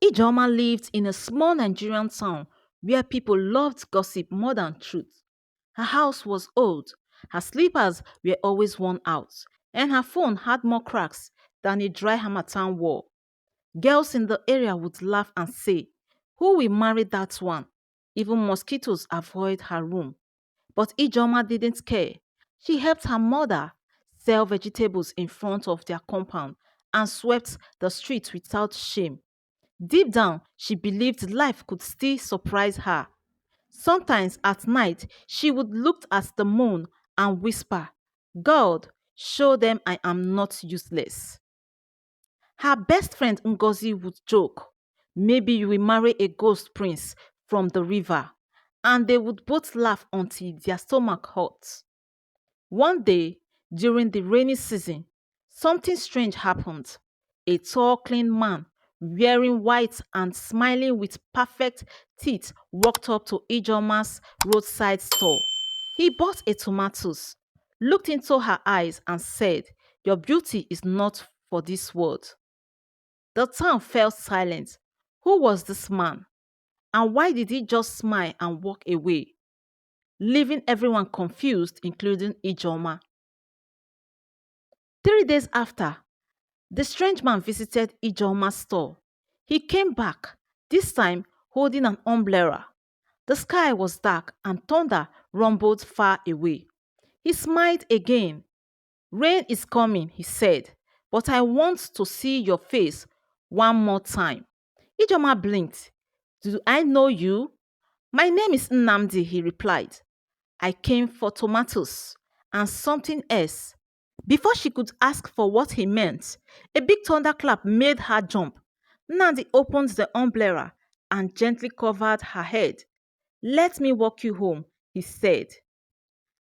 Ijoma lived in a small Nigerian town where people loved gossip more than truth. Her house was old, her slippers were always worn out, and her phone had more cracks than a dry Hamatan wall. Girls in the area would laugh and say, "Who will marry that one?" Even mosquitoes avoid her room. But Ijoma didn't care. She helped her mother sell vegetables in front of their compound and swept the streets without shame. Deep down, she believed life could still surprise her. Sometimes at night, she would look at the moon and whisper, "God, show them I am not useless." Her best friend Ngozi would joke, "Maybe you will marry a ghost prince from the river." And they would both laugh until their stomach hurt. One day, during the rainy season, something strange happened. A tall, clean man, wearing white and smiling with perfect teeth, walked up to Ijeoma's roadside store. He bought a tomatoes, looked into her eyes, and said, "Your beauty is not for this world." The town fell silent. Who was this man? And why did he just smile and walk away, leaving everyone confused, including Ijoma? 3 days after, the strange man visited Ijeoma's store. He came back, this time holding an umbrella. The sky was dark and thunder rumbled far away. He smiled again. "Rain is coming," he said, "but I want to see your face one more time." Ijoma blinked. "Do I know you?" "My name is Nnamdi," he replied. "I came for tomatoes and something else." Before she could ask for what he meant, a big thunderclap made her jump. Nnamdi opened the umbrella and gently covered her head. "Let me walk you home," he said.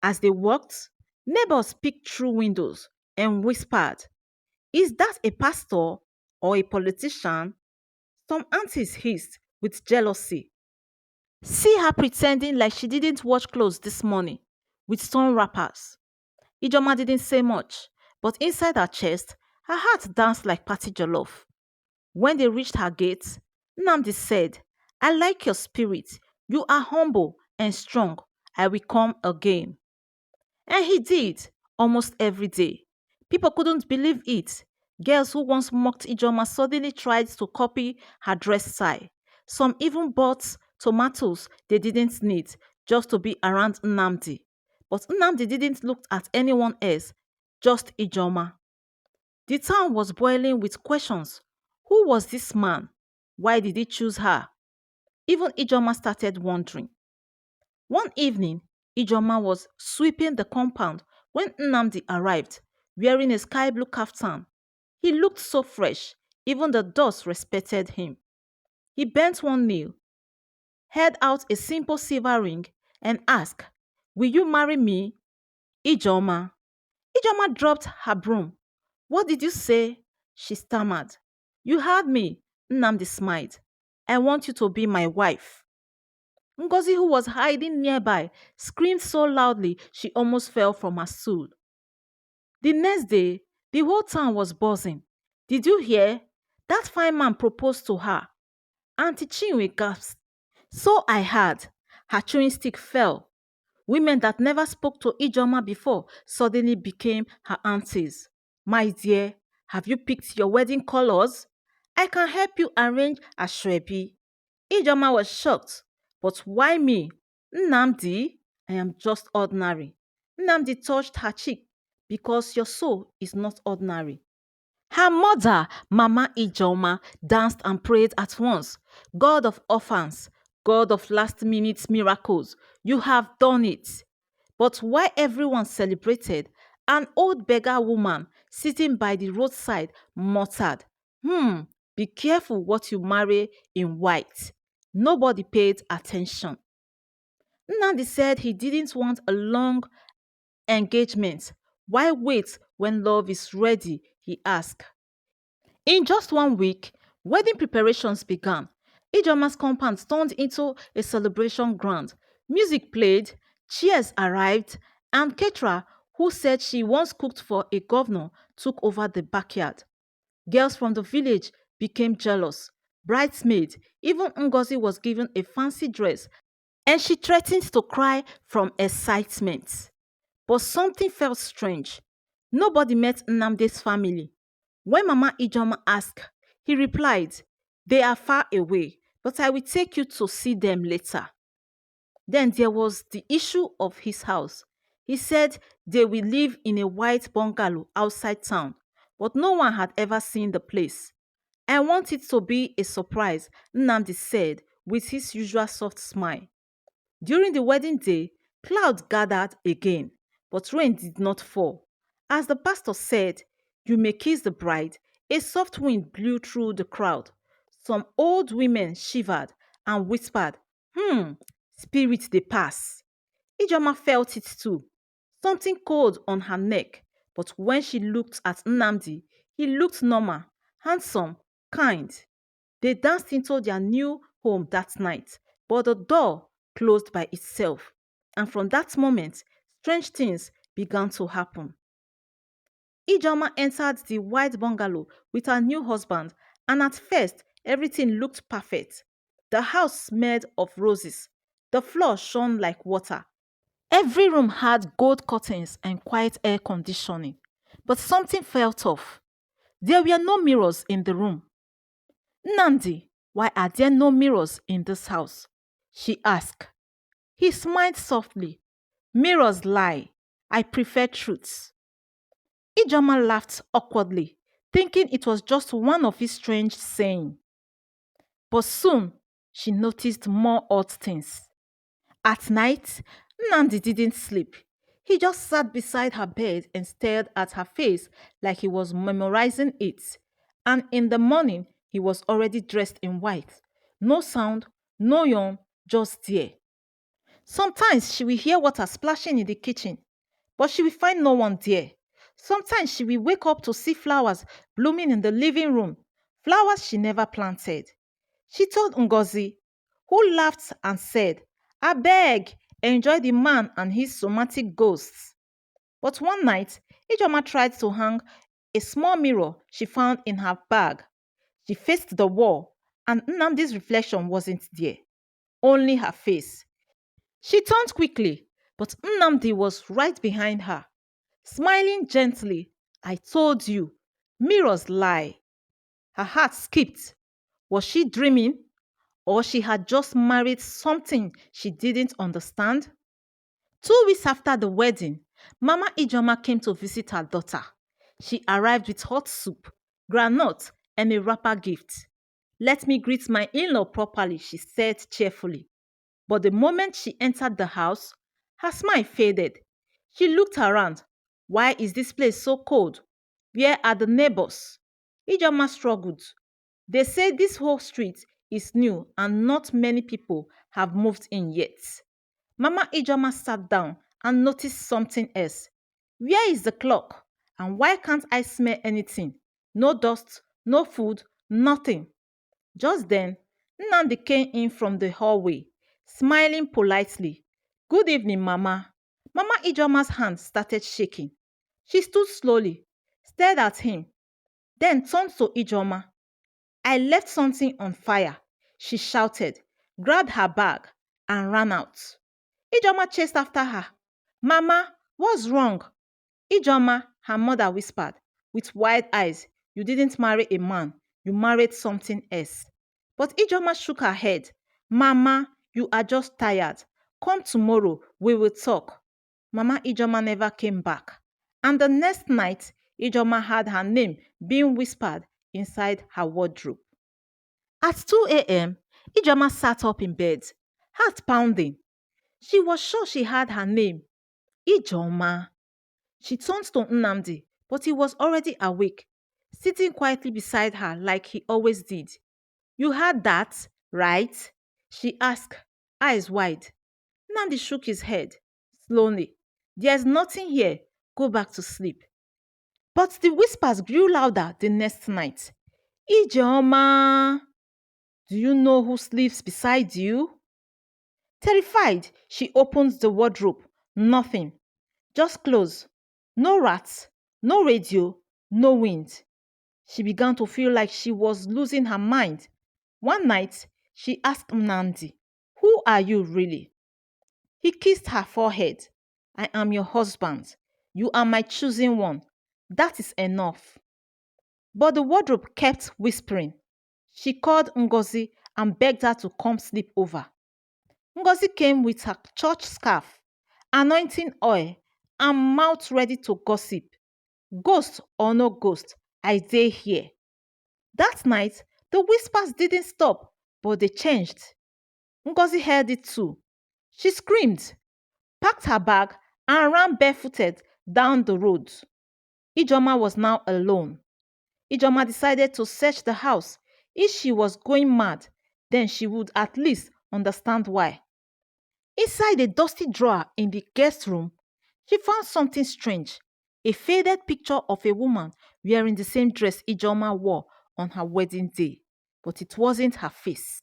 As they walked, neighbors peeked through windows and whispered, "Is that a pastor or a politician?" Some aunties hissed with jealousy. "See her pretending like she didn't wash clothes this morning with sun wrappers." Ijoma didn't say much, but inside her chest, her heart danced like party jollof. When they reached her gate, Nnamdi said, "I like your spirit. You are humble and strong. I will come again." And he did, almost every day. People couldn't believe it. Girls who once mocked Ijoma suddenly tried to copy her dress style. Some even bought tomatoes they didn't need just to be around Nnamdi. But Nnamdi didn't look at anyone else, just Ijoma. The town was boiling with questions. Who was this man? Why did he choose her? Even Ijoma started wondering. One evening, Ijoma was sweeping the compound when Nnamdi arrived, wearing a sky blue kaftan. He looked so fresh, even the dust respected him. He bent one knee, held out a simple silver ring, and asked, "Will you marry me, Ijoma?" Ijoma dropped her broom. "What did you say?" she stammered. "You heard me," Nnamdi smiled. "I want you to be my wife." Ngozi, who was hiding nearby, screamed so loudly she almost fell from her stool. The next day, the whole town was buzzing. "Did you hear? That fine man proposed to her." Auntie Chinwe gasped. "So I heard." Her chewing stick fell. Women that never spoke to Ijoma before suddenly became her aunties. "My dear, have you picked your wedding colors? I can help you arrange a shrebi." Ijoma was shocked. "But why me? Nnamdi, I am just ordinary." Nnamdi touched her cheek. "Because your soul is not ordinary." Her mother, Mama Ejama, danced and prayed at once. "God of orphans, God of last minute miracles, you have done it." But while everyone celebrated, an old beggar woman sitting by the roadside muttered, "Be careful what you marry in white." Nobody paid attention. Nnamdi said he didn't want a long engagement. "Why wait when love is ready?" he asked. In just one week, wedding preparations began. Ijeoma's compound turned into a celebration ground. Music played, chairs arrived, and caterer, who said she once cooked for a governor, took over the backyard. Girls from the village became jealous. bridesmaid, even Ngozi was given a fancy dress and she threatened to cry from excitement. But something felt strange. Nobody met Nnamdi's family. When Mama Ijoma asked, he replied, "They are far away, but I will take you to see them later." Then there was the issue of his house. He said they will live in a white bungalow outside town, but no one had ever seen the place. "I want it to be a surprise," Nnamdi said with his usual soft smile. During the wedding day, clouds gathered again, but rain did not fall. As the pastor said, "You may kiss the bride," a soft wind blew through the crowd. Some old women shivered and whispered, "Spirit they pass." Ijoma felt it too, something cold on her neck, but when she looked at Nnamdi, he looked normal, handsome, kind. They danced into their new home that night, but the door closed by itself. And from that moment, strange things began to happen. Ijoma entered the white bungalow with her new husband, and at first, everything looked perfect. The house smelled of roses. The floor shone like water. Every room had gold curtains and quiet air conditioning. But something felt off. There were no mirrors in the room. "Nandi, why are there no mirrors in this house?" she asked. He smiled softly. "Mirrors lie. I prefer truths." Ijoma laughed awkwardly, thinking it was just one of his strange sayings. But soon she noticed more odd things. At night, Nandi didn't sleep. He just sat beside her bed and stared at her face like he was memorizing it. And in the morning, he was already dressed in white. No sound, no yawn, just there. Sometimes she will hear water splashing in the kitchen, but she will find no one there. Sometimes she will wake up to see flowers blooming in the living room, flowers she never planted. She told Ngozi, who laughed and said, "I beg, enjoy the man and his somatic ghosts." But one night, Ijoma tried to hang a small mirror she found in her bag. She faced the wall, and Nnamdi's reflection wasn't there, only her face. She turned quickly, but Nnamdi was right behind her, smiling gently. "I told you, mirrors lie." Her heart skipped. Was she dreaming? Or she had just married something she didn't understand? 2 weeks after the wedding, Mama Ijoma came to visit her daughter. She arrived with hot soup, granite, and a wrapper gift. "Let me greet my in-law properly," she said cheerfully. But the moment she entered the house, her smile faded. She looked around. "Why is this place so cold? Where are the neighbors?" Ijoma struggled. "They say this whole street is new and not many people have moved in yet." Mama Ejama sat down and noticed something else. "Where is the clock? And why can't I smell anything? No dust, no food, nothing." Just then, Nnamdi came in from the hallway, smiling politely. "Good evening, Mama." Mama Ejama's hand started shaking. She stood slowly, stared at him, then turned to Ejoma. "I left something on fire," she shouted, grabbed her bag, and ran out. Ijoma chased after her. "Mama, what's wrong?" "Ijoma," her mother whispered, with wide eyes, "you didn't marry a man, you married something else." But Ijoma shook her head. "Mama, you are just tired. Come tomorrow, we will talk." Mama Ijoma never came back. And the next night, Ijoma had her name being whispered inside her wardrobe. At 2 a.m., Ijoma sat up in bed, heart pounding. She was sure she had her name. "Ijoma." She turned to Nnamdi, but he was already awake, sitting quietly beside her like he always did. "You heard that, right?" she asked, eyes wide. Nnamdi shook his head, slowly. "There's nothing here. Go back to sleep." But the whispers grew louder the next night. "Ijeoma, do you know who sleeps beside you?" Terrified, she opened the wardrobe. Nothing. Just clothes. No rats. No radio. No wind. She began to feel like she was losing her mind. One night, she asked Nnamdi, "Who are you really?" He kissed her forehead. "I am your husband. You are my chosen one. That is enough." But the wardrobe kept whispering. She called Ngozi and begged her to come sleep over. Ngozi came with her church scarf, anointing oil, and mouth ready to gossip. Ghost or no ghost, I dey here. That night, the whispers didn't stop, but they changed. Ngozi heard it too. She screamed, packed her bag, and ran barefooted down the road. Ijoma was now alone. Ijoma decided to search the house. If she was going mad, then she would at least understand why. Inside a dusty drawer in the guest room, she found something strange, a faded picture of a woman wearing the same dress Ijoma wore on her wedding day, but it wasn't her face.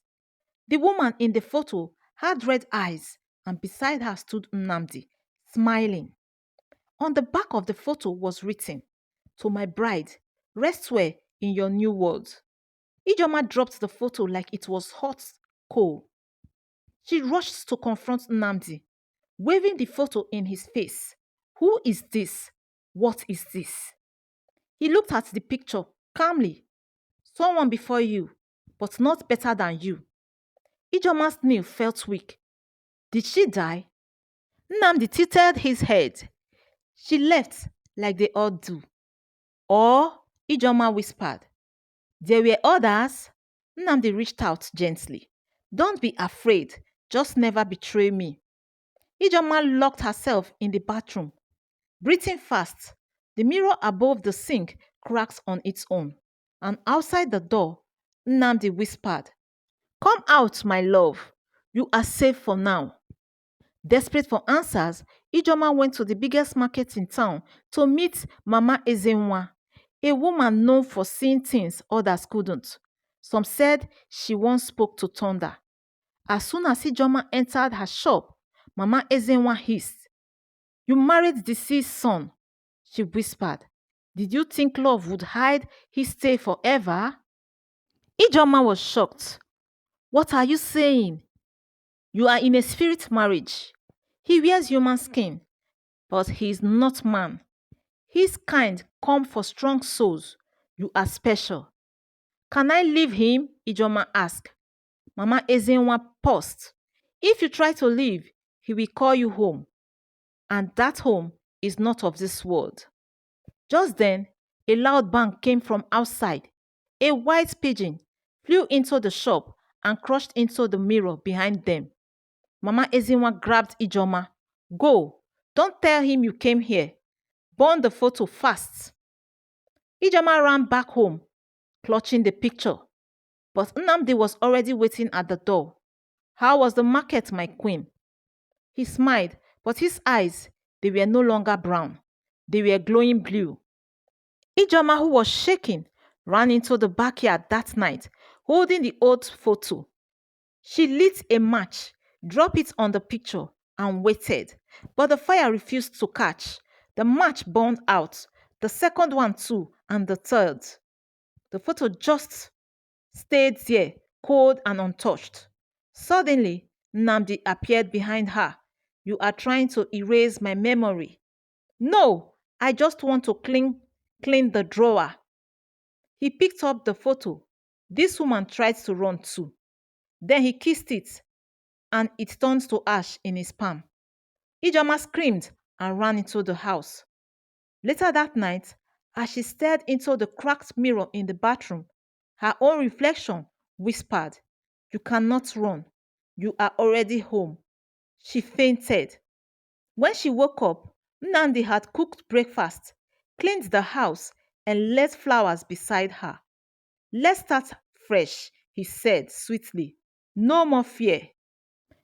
The woman in the photo had red eyes, and beside her stood Nnamdi, smiling. On the back of the photo was written, "To my bride, rest well in your new world." Ijoma dropped the photo like it was hot coal. She rushed to confront Nnamdi, waving the photo in his face. "Who is this? What is this?" He looked at the picture calmly. "Someone before you, but not better than you." Ijoma's knee felt weak. Did she die? Nnamdi tilted his head. "She left like they all do." Or, Ijoma whispered, "There were others." Nnamdi reached out gently. "Don't be afraid. Just never betray me." Ijoma locked herself in the bathroom. Breathing fast, the mirror above the sink cracked on its own. And outside the door, Nnamdi whispered, "Come out, my love. You are safe for now." Desperate for answers, Ijoma went to the biggest market in town to meet Mama Ezenwa, a woman known for seeing things others couldn't. Some said she once spoke to thunder. As soon as Ijoma entered her shop, Mama Ezenwa hissed, "You married deceased son," she whispered. "Did you think love would hide his stay forever?" Ijoma was shocked. "What are you saying? You are in a spirit marriage. He wears human skin, but he is not man. His kind come for strong souls. You are special." "Can I leave him?" Ijoma asked. Mama Ezenwa paused. "If you try to leave, he will call you home. And that home is not of this world." Just then, a loud bang came from outside. A white pigeon flew into the shop and crashed into the mirror behind them. Mama Ezinwa grabbed Ijoma. "Go! Don't tell him you came here. Burn the photo fast." Ijoma ran back home, clutching the picture. But Nnamdi was already waiting at the door. "How was the market, my queen?" He smiled, but his eyes, they were no longer brown. They were glowing blue. Ijoma, who was shaking, ran into the backyard that night, holding the old photo. She lit a match, dropped it on the picture, and waited. But the fire refused to catch. The match burned out, the second one too, and the third. The photo just stayed there, cold and untouched. Suddenly, Nnamdi appeared behind her. "You are trying to erase my memory." "No, I just want to clean the drawer." He picked up the photo. This woman tried to run too. Then he kissed it, and it turned to ash in his palm. Ijoma screamed and ran into the house. Later that night, as she stared into the cracked mirror in the bathroom, her own reflection whispered, "You cannot run. You are already home." She fainted. When she woke up, Nnamdi had cooked breakfast, cleaned the house, and left flowers beside her. "Let's start fresh," he said sweetly. "No more fear."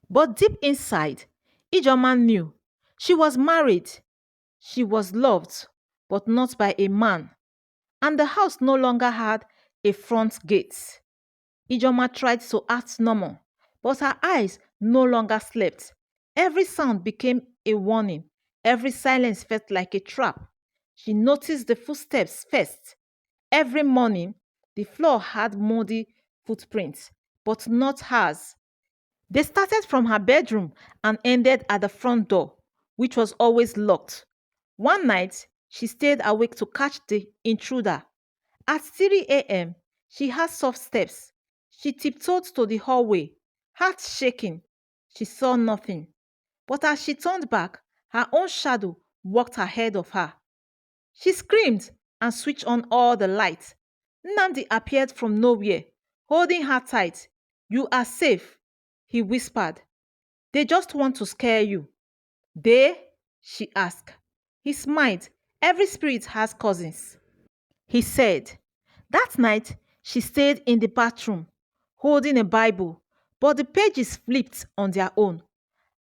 But deep inside, Ijoma knew she was married. She was loved, but not by a man. And the house no longer had a front gate. Ijoma tried to act normal, but her eyes no longer slept. Every sound became a warning. Every silence felt like a trap. She noticed the footsteps first. Every morning, the floor had muddy footprints. but not hers. They started from her bedroom and ended at the front door, which was always locked. One night, she stayed awake to catch the intruder. At 3 a.m., she heard soft steps. She tiptoed to the hallway, heart shaking. She saw nothing. But as she turned back, her own shadow walked ahead of her. She screamed and switched on all the lights. Nnamdi appeared from nowhere, holding her tight. "You are safe," he whispered. "They just want to scare you." "They?" she asked. He smiled. "Every spirit has cousins," he said. That night, she stayed in the bathroom, holding a Bible, but the pages flipped on their own,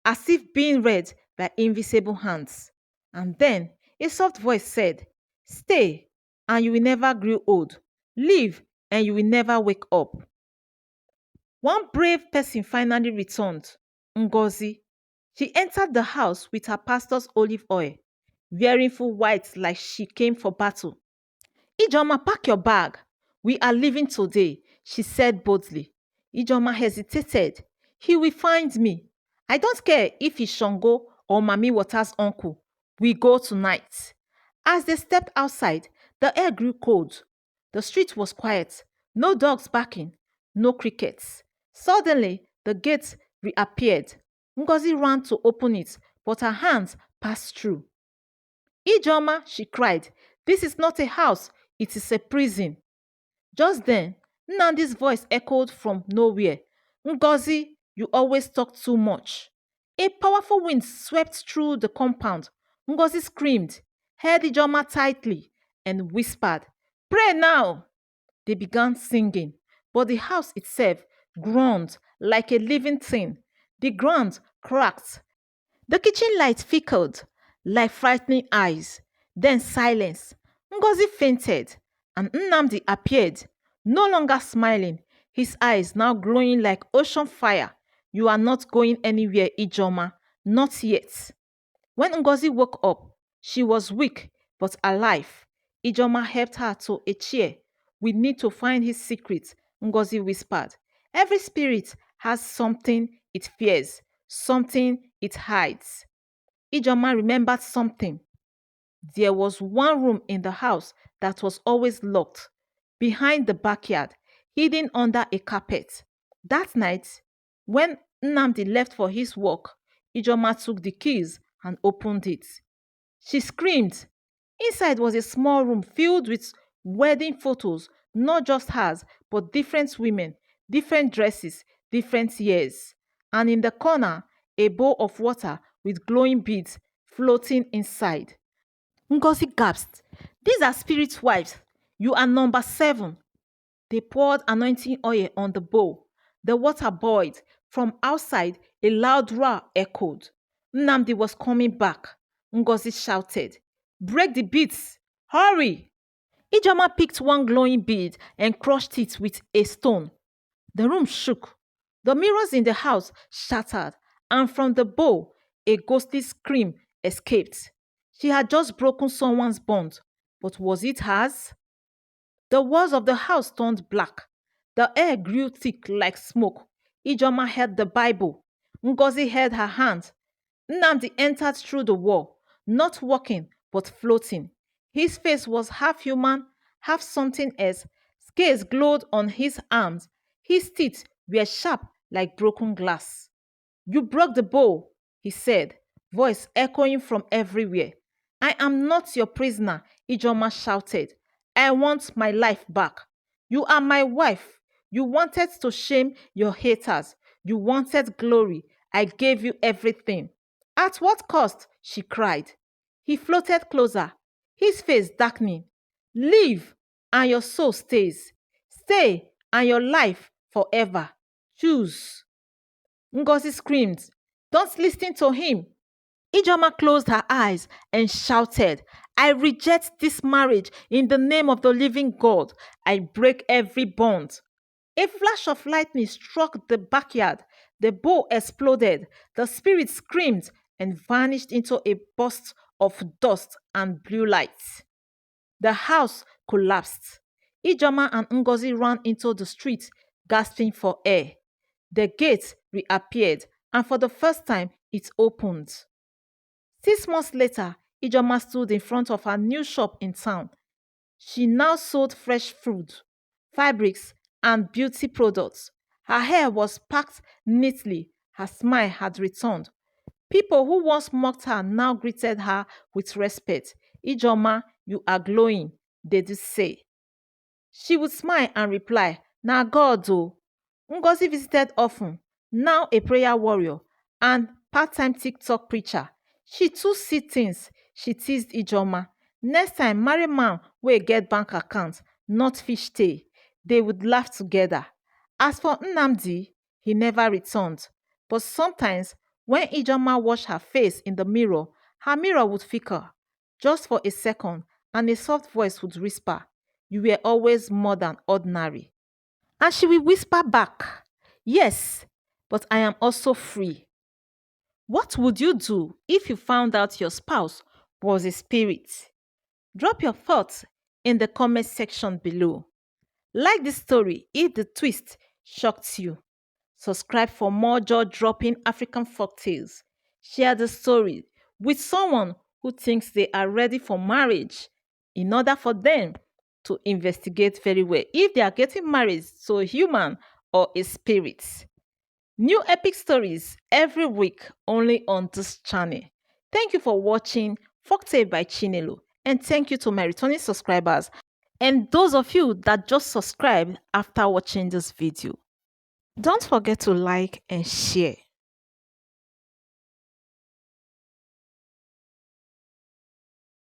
as if being read by invisible hands. And then a soft voice said, "Stay, and you will never grow old. Live, and you will never wake up." One brave person finally returned, Ngozi. She entered the house with her pastor's olive oil, wearing full white like she came for battle. "Ijoma, pack your bag. We are leaving today," she said boldly. Ijoma hesitated. "He will find me. I don't care if he's Shango or Mami Water's uncle. We go tonight." As they stepped outside, the air grew cold. The street was quiet. No dogs barking, no crickets. Suddenly, the gate reappeared. Ngozi ran to open it, but her hands passed through. "Ijoma," she cried, "this is not a house, it is a prison." Just then, Nnamdi's voice echoed from nowhere. "Ngozi, you always talk too much." A powerful wind swept through the compound. Ngozi screamed, held Ijoma tightly, and whispered, "Pray now." They began singing, but the house itself groaned like a living thing. The ground cracked. The kitchen light flickered like frightening eyes. Then silence. Ngozi fainted, and Nnamdi appeared, no longer smiling, his eyes now glowing like ocean fire. "You are not going anywhere, Ijoma. Not yet." When Ngozi woke up, she was weak but alive. Ijoma helped her to a chair. "We need to find his secret," Ngozi whispered. "Every spirit has something it fears, something it hides." Ijoma remembered something. There was one room in the house that was always locked, behind the backyard, hidden under a carpet. That night, when Nnamdi left for his work, Ijoma took the keys and opened it. She screamed. Inside was a small room filled with wedding photos, not just hers, but different women, different dresses, different years. And in the corner, a bowl of water with glowing beads floating inside. Ngozi gasped. "These are spirit wives. You are number 7. They poured anointing oil on the bowl. The water boiled. From outside, a loud roar echoed. Nnamdi was coming back. Ngozi shouted, "Break the beads! Hurry!" Ijoma picked one glowing bead and crushed it with a stone. The room shook. The mirrors in the house shattered, and from the bowl, a ghostly scream escaped. She had just broken someone's bond, but was it hers? The walls of the house turned black. The air grew thick like smoke. Ijoma held the Bible. Ngozi held her hand. Nnamdi entered through the wall, not walking, but floating. His face was half human, half something else. Scales glowed on his arms. His teeth were sharp like broken glass. "You broke the bowl," he said, voice echoing from everywhere. "I am not your prisoner," Ijoma shouted. "I want my life back. You are my wife. You wanted to shame your haters. You wanted glory. I gave you everything." "At what cost?" she cried. He floated closer, his face darkening. "Live, and your soul stays. Stay, and your life forever. Choose." Ngozi screamed, "Don't listen to him." Ijoma closed her eyes and shouted, "I reject this marriage in the name of the living God. I break every bond." A flash of lightning struck the backyard. The bowl exploded. The spirit screamed and vanished into a burst of dust and blue light. The house collapsed. Ijoma and Ngozi ran into the street, gasping for air. The gate reappeared, and for the first time, it opened. 6 months later, Ijoma stood in front of her new shop in town. She now sold fresh food, fabrics, and beauty products. Her hair was packed neatly. Her smile had returned. People who once mocked her now greeted her with respect. Ijoma, you are glowing, they did say. She would smile and reply, Na God o. Ngozi visited often, now a prayer warrior and part-time TikTok preacher. She too see things, she teased Ijoma. Next time, marry man wey get bank account, not fish tail. They would laugh together. As for Nnamdi, he never returned. But sometimes, when Ijoma washed her face in the mirror, her mirror would flicker, just for a second, and a soft voice would whisper, You were always more than ordinary. And she will whisper back, Yes, but I am also free. What would you do if you found out your spouse was a spirit? Drop your thoughts in the comment section below. Like this story if the twist shocked you. Subscribe for more jaw-dropping African folktales. Share the story with someone who thinks they are ready for marriage in order for them to investigate very well if they are getting married to a human or a spirit. New epic stories every week only on this channel. Thank you for watching Folktale by Chinelo, and thank you to my returning subscribers and those of you that just subscribed after watching this video. Don't forget to like and share.